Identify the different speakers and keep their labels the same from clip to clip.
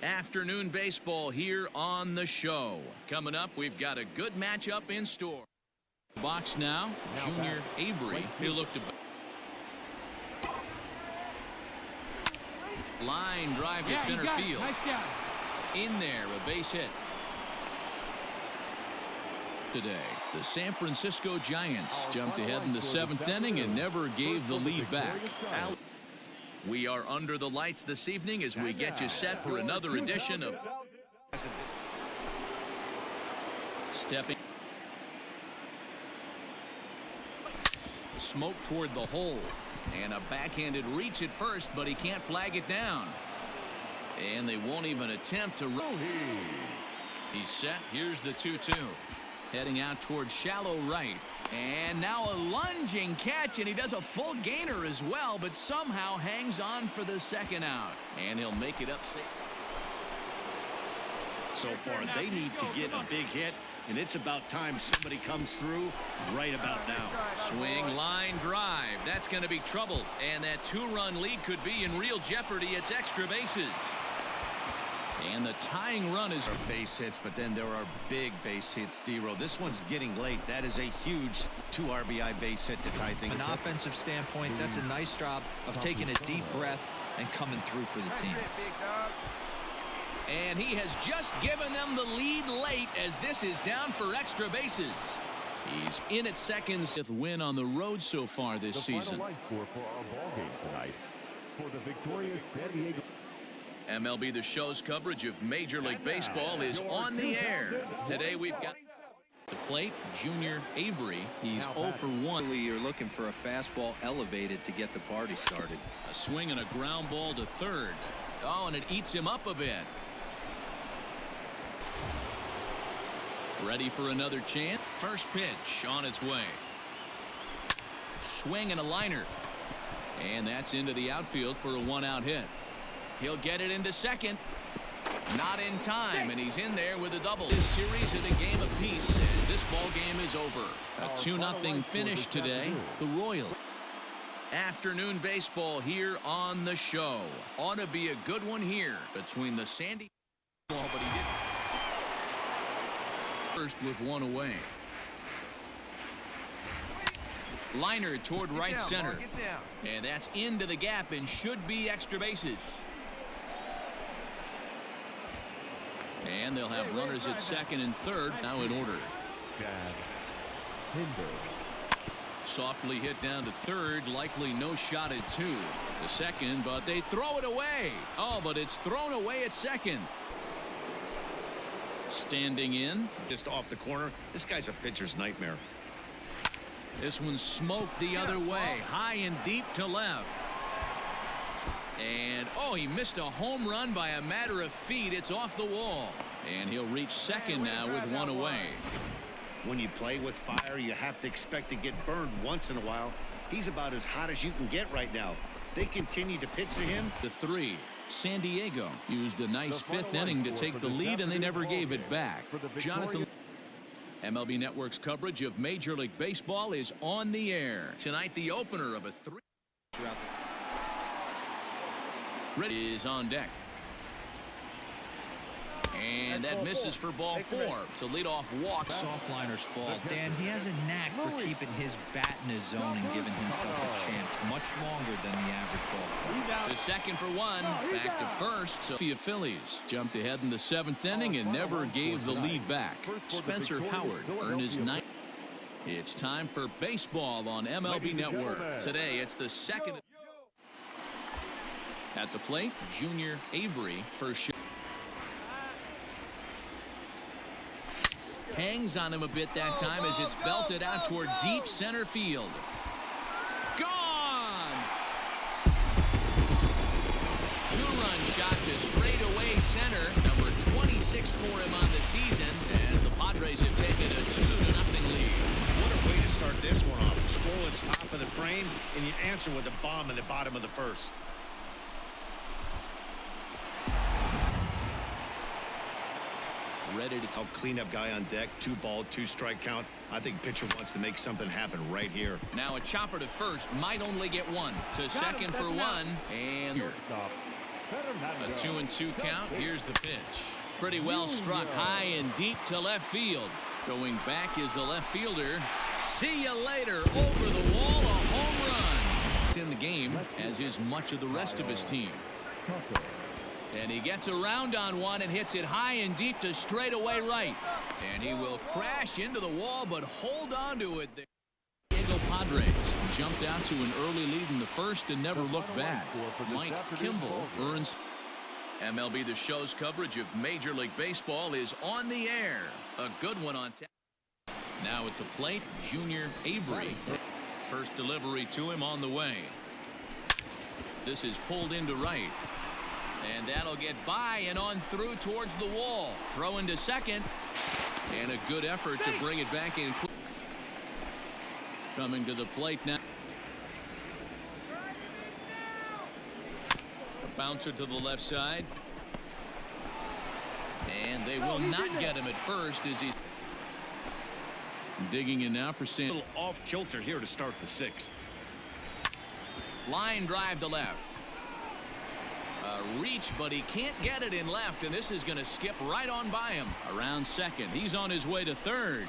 Speaker 1: Afternoon baseball here on the show. Coming up, we've got a good matchup in store. Box now, Junior Avery. He'll look to line drive to center field.
Speaker 2: Nice job.
Speaker 1: In there, a base hit. Today, the San Francisco Giants jumped ahead in the 7th inning and never gave the lead back. We are under the lights this evening as we get you set for another edition of Stepping. Smoke toward the hole. And a backhanded reach at first, but he can't flag it down. And they won't even attempt to run. He's set. Here's the 2-2. Heading out towards shallow right. And now a lunging catch, and he does a full gainer as well, but somehow hangs on for the second out. And he'll make it up safe.
Speaker 3: So far, they need to get a big hit, and it's about time somebody comes through right about now.
Speaker 1: Swing, line, drive. That's going to be trouble. And that 2-run lead could be in real jeopardy. It's extra bases. And the tying run is
Speaker 3: base hits, but then there are big base hits, D-Row. This one's getting late. That is a huge 2 RBI base hit to tie things.
Speaker 4: An offensive standpoint, that's a nice job of taking a deep breath and coming through for the team.
Speaker 1: And he has just given them the lead late as this is down for extra bases. He's in at second. 5th win on the road so far this season.
Speaker 5: Final score for our ball game tonight for the victorious San Diego.
Speaker 1: MLB The Show's coverage of Major League Baseball is on the air. Today we've got the plate, Junior Avery. He's 0 for 1.
Speaker 4: You're looking for a fastball elevated to get the party started.
Speaker 1: A swing and a ground ball to third. Oh, and it eats him up a bit. Ready for another chance. First pitch on its way. Swing and a liner. And that's into the outfield for a 1-out hit. He'll get it into second. Not in time, and he's in there with a double. This series at a game apiece as this ball game is over. A 2-0 finish today. The Royals. Afternoon baseball here on the show. Ought to be a good one here between the San Diego. But he didn't. First with 1 away. Liner toward right center. And that's into the gap and should be extra bases. And they'll have runners at second and third now in order. Softly hit down to third, likely no shot at 2. To second, but they throw it away. Oh, but it's thrown away at second. Standing in.
Speaker 3: Just off the corner. This guy's a pitcher's nightmare.
Speaker 1: This one's smoked the other way. High and deep to left. And, oh, he missed a home run by a matter of feet. It's off the wall. And he'll reach second now with 1 away.
Speaker 3: When you play with fire, you have to expect to get burned once in a while. He's about as hot as you can get right now. They continue to pitch to him.
Speaker 1: The 3. San Diego used a nice 5th inning to take the lead, and they never gave it back. Jonathan. MLB Network's coverage of Major League Baseball is on the air. Tonight, the opener of a 3. Is on deck. And that misses for ball 4. It's a leadoff walk.
Speaker 4: Soft liner's fault. Dan, he has a knack for keeping his bat in his zone and giving himself a chance much longer than the average ball.
Speaker 1: The second for 1. Back to first. So the Phillies jumped ahead in the 7th inning and never gave the lead back. Spencer Howard earned his 9th. It's time for baseball on MLB Network. Today, it's the 2nd. At the plate, Junior Avery, first shot. Hangs on him a bit that time as it's belted out toward deep center field. Gone! 2-run shot to straightaway center. Number 26 for him on the season as the Padres have taken a 2-0 lead.
Speaker 3: What a way to start this one off. The scoreless top of the frame, and you answer with a bomb in the bottom of the 1st.
Speaker 1: Ready to
Speaker 3: cleanup guy on deck. 2 ball, 2 strike count. I think pitcher wants to make something happen right here.
Speaker 1: Now a chopper to first, might only get 1. To second for 1, and A 2-2 count. Here's the pitch. Pretty well struck high and deep to left field. Going back is the left fielder. See you later. Over the wall, a home run. It's in the game, as is much of the rest of his team. And he gets around on one and hits it high and deep to straightaway right. And he will crash into the wall, but hold on to it there. San Diego Padres jumped out to an early lead in the first and never looked back. Mike Kimball earns. MLB The Show's coverage of Major League Baseball is on the air. A good one on tap. Now at the plate, Junior Avery. First delivery to him on the way. This is pulled into right. And that'll get by and on through towards the wall. Throw into second. And a good effort to bring it back in. Coming to the plate now. A bouncer to the left side. And they will not get him at first as he's digging in now for San.
Speaker 3: A little off kilter here to start the sixth.
Speaker 1: Line drive to left. A reach, but he can't get it in left, and this is going to skip right on by him. Around second. He's on his way to third.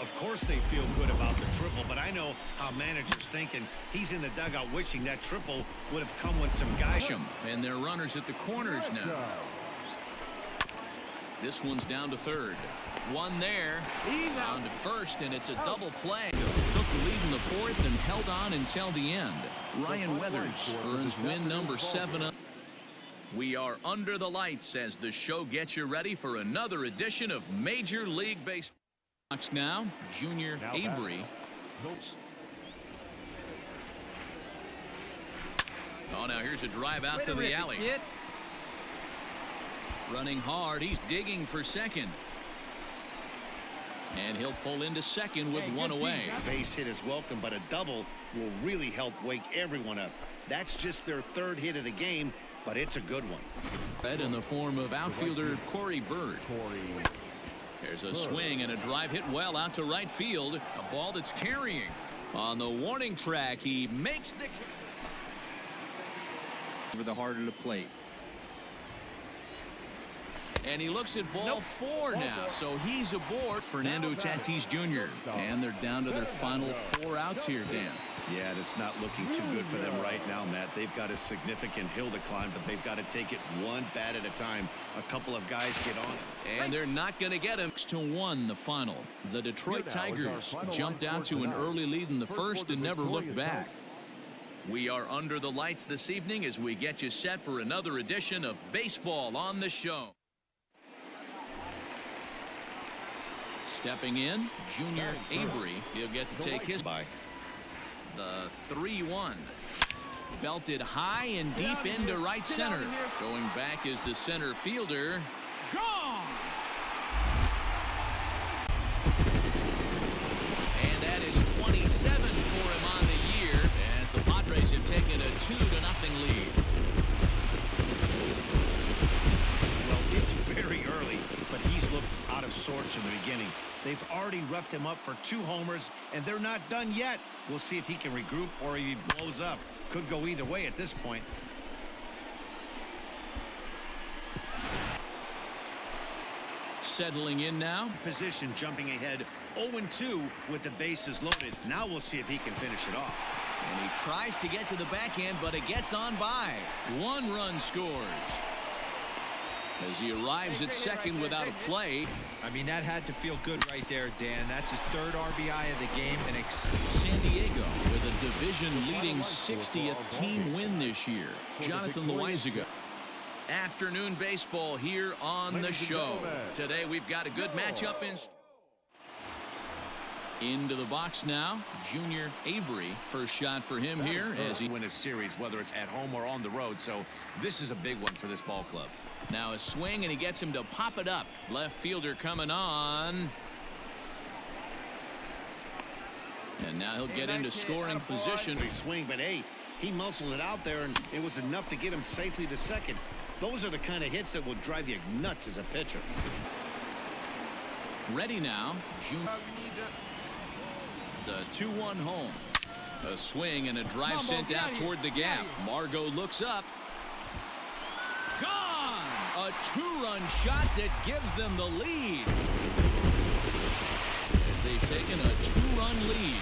Speaker 3: Of course they feel good about the triple, but I know how managers think, and he's in the dugout wishing that triple would have come when some guys.
Speaker 1: And they're runners at the corners now. This one's down to third. One there. Down to first, and it's a double play. Took the lead in the fourth and held on until the end. Ryan Weathers earns win number 7. We are under the lights as the show gets you ready for another edition of Major League Baseball. Now, Junior Avery. Oh, now here's a drive out to the alley. Running hard. He's digging for second. And he'll pull into second with one away.
Speaker 3: Base hit is welcome, but a double will really help wake everyone up. That's just their third hit of the game, but it's a good one.
Speaker 1: In the form of outfielder Corey Bird. There's a swing and a drive hit well out to right field. A ball that's carrying. On the warning track, he makes the.
Speaker 4: Over the heart of the plate.
Speaker 1: And he looks at ball 4 now, so he's aboard. Fernando Tatis Jr. And they're down to their final 4 outs here, Dan.
Speaker 3: Yeah, that's not looking too good for them right now, Matt. They've got a significant hill to climb, but they've got to take it one bat at a time. A couple of guys get on it.
Speaker 1: And they're not going to get him. 6-1 the final. The Detroit Tigers jumped out to an early lead in the first and never looked back. We are under the lights this evening as we get you set for another edition of Baseball on the Show. Stepping in, Junior Avery. He'll get to take his by. The 3-1. Belted high and deep into right center. Going back is the center fielder. Gone! And that is 27 for him on the year as the Padres have taken a 2-0 lead.
Speaker 3: Well, it's very early, but he's looked out of sorts from the beginning. They've already roughed him up for 2 homers, and they're not done yet. We'll see if he can regroup or he blows up. Could go either way at this point.
Speaker 1: Settling in now.
Speaker 3: Position jumping ahead 0-2 with the bases loaded. Now we'll see if he can finish it off.
Speaker 1: And he tries to get to the backhand, but it gets on by. 1 run scores. As he arrives at second without a play.
Speaker 4: I mean, that had to feel good right there, Dan. That's his 3rd RBI of the game. And
Speaker 1: San Diego with a division-leading 60th team win this year. Jonathan Loizaga. Afternoon baseball here on the show. Today we've got a good matchup in. Into the box now, Junior Avery. First shot for him here as he
Speaker 3: win a series, whether it's at home or on the road. So this is a big one for this ball club.
Speaker 1: Now a swing, and he gets him to pop it up. Left fielder coming on. And now he'll get into scoring position.
Speaker 3: He swing, but hey, he muscled it out there, and it was enough to get him safely to second. Those are the kind of hits that will drive you nuts as a pitcher.
Speaker 1: Ready now, Junior. The 2-1 home. A swing and a drive sent out toward the gap. Margot looks up. Gone! A two-run shot that gives them the lead. They've taken a two-run lead.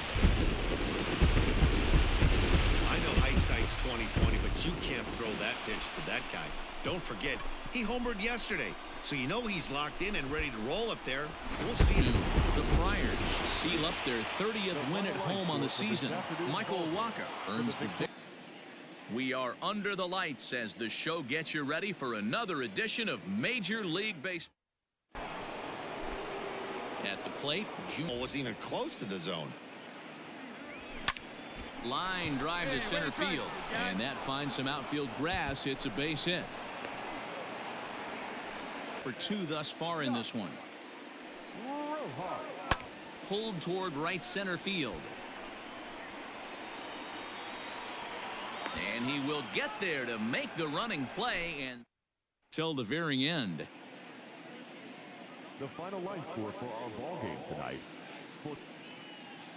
Speaker 3: I know hindsight's 20/20, but you can't throw that pitch to that guy. Don't forget, he homered yesterday, so you know he's locked in and ready to roll up there. We'll see.
Speaker 1: The Friars seal up their 30th win at home on the season. Michael Waka earns the victory. We are under the lights as the show gets you ready for another edition of Major League Baseball. At the plate, June
Speaker 3: Wasn't even close to the zone.
Speaker 1: Line drive to center field, and that finds some outfield grass. It's a base hit. For two thus far in this one. Pulled toward right center field. And he will get there to make the running play and till the very end.
Speaker 5: The final line score for our ball game tonight.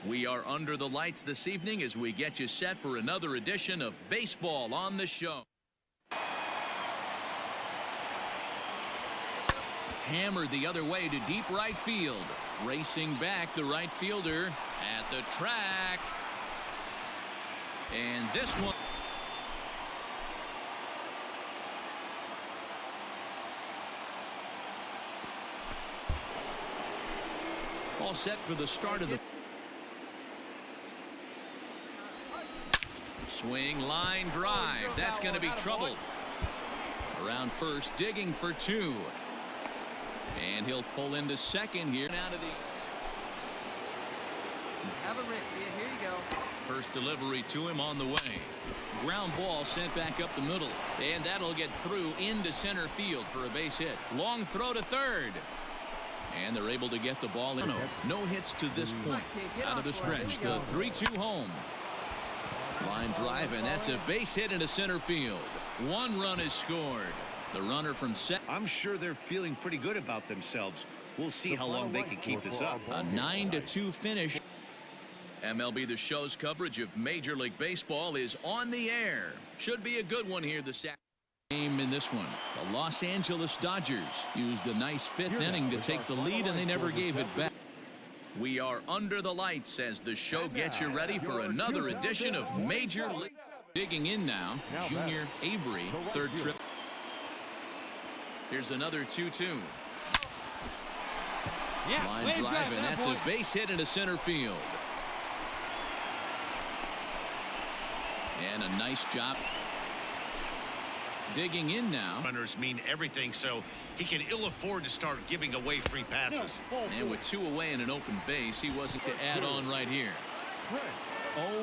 Speaker 1: We are under the lights this evening as we get you set for another edition of Baseball on the Show. Hammered the other way to deep right field. Racing back the right fielder at the track. And this one. All set for the start of the swing, line drive. That's going to be trouble. Around first, digging for two. And he'll pull into second here. Out of the
Speaker 2: have a rip. Here you go.
Speaker 1: first delivery to him on the way. Ground ball sent back up the middle. And that'll get through into center field for a base hit. Long throw to third. And they're able to get the ball in. No hits to this point. Out of the stretch, the 3-2 home. Line drive, and that's a base hit into center field. One run is scored. The runner from set.
Speaker 3: I'm sure they're feeling pretty good about themselves. We'll see how long they can keep this up.
Speaker 1: A 9-2 finish. MLB The Show's coverage of Major League Baseball is on the air. Should be a good one here this afternoon. Game in this one. The Los Angeles Dodgers used a nice fifth inning to take the lead, and they never gave it back. We are under the lights as the show gets you ready for another edition of Major League. Digging in now, Junior Avery, third trip. Here's another 2-2. Line drive, and that's a base hit into center field. And a nice job. Digging in now.
Speaker 3: Runners mean everything, so he can ill afford to start giving away free passes.
Speaker 1: And with two away and an open base, he wasn't to add on right here.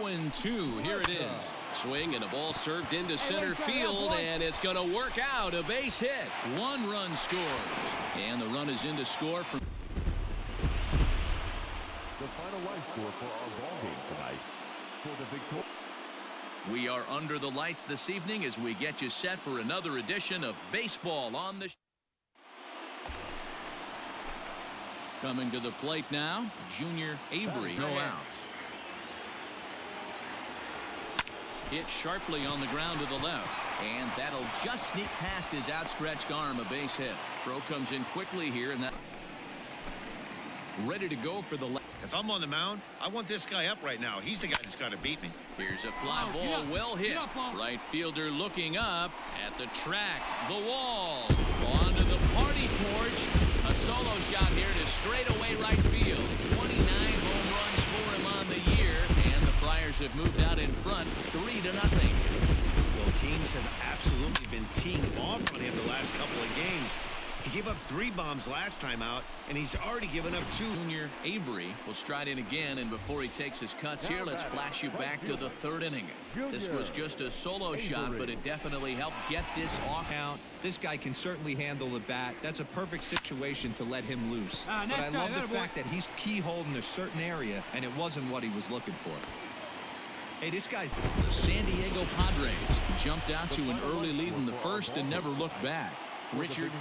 Speaker 1: 0-2. Here it is. Swing and a ball served into center field, and it's going to work out. A base hit. One run scores. And the run is in to score from.
Speaker 5: The final line score for our ball game tonight. For the victory.
Speaker 1: We are under the lights this evening as we get you set for another edition of Baseball on the Show. Coming to the plate now, Junior Avery. No outs. Hit sharply on the ground to the left. And that'll just sneak past his outstretched arm, a base hit. Throw comes in quickly here, and that ready to go for the left.
Speaker 3: If I'm on the mound, I want this guy up right now. He's the guy that's got to beat me.
Speaker 1: Here's a fly ball, well hit. Right fielder looking up at the track. The wall. Onto the party porch. A solo shot here to straightaway right field. 29 home runs for him on the year. And the Friars have moved out in front 3-0.
Speaker 3: Well, teams have absolutely been teeing off on him the last couple of games. He gave up 3 bombs last time out, and he's already given up 2.
Speaker 1: Junior Avery will stride in again, and before he takes his cuts here, let's flash you back to the 3rd inning. This was just a solo shot, but it definitely helped get this off.
Speaker 4: Now, this guy can certainly handle the bat. That's a perfect situation to let him loose. But I love the fact that he's keyholed in a certain area, and it wasn't what he was looking for. Hey, this guy's.
Speaker 1: The San Diego Padres jumped out to an early lead in the first and never looked back. Richard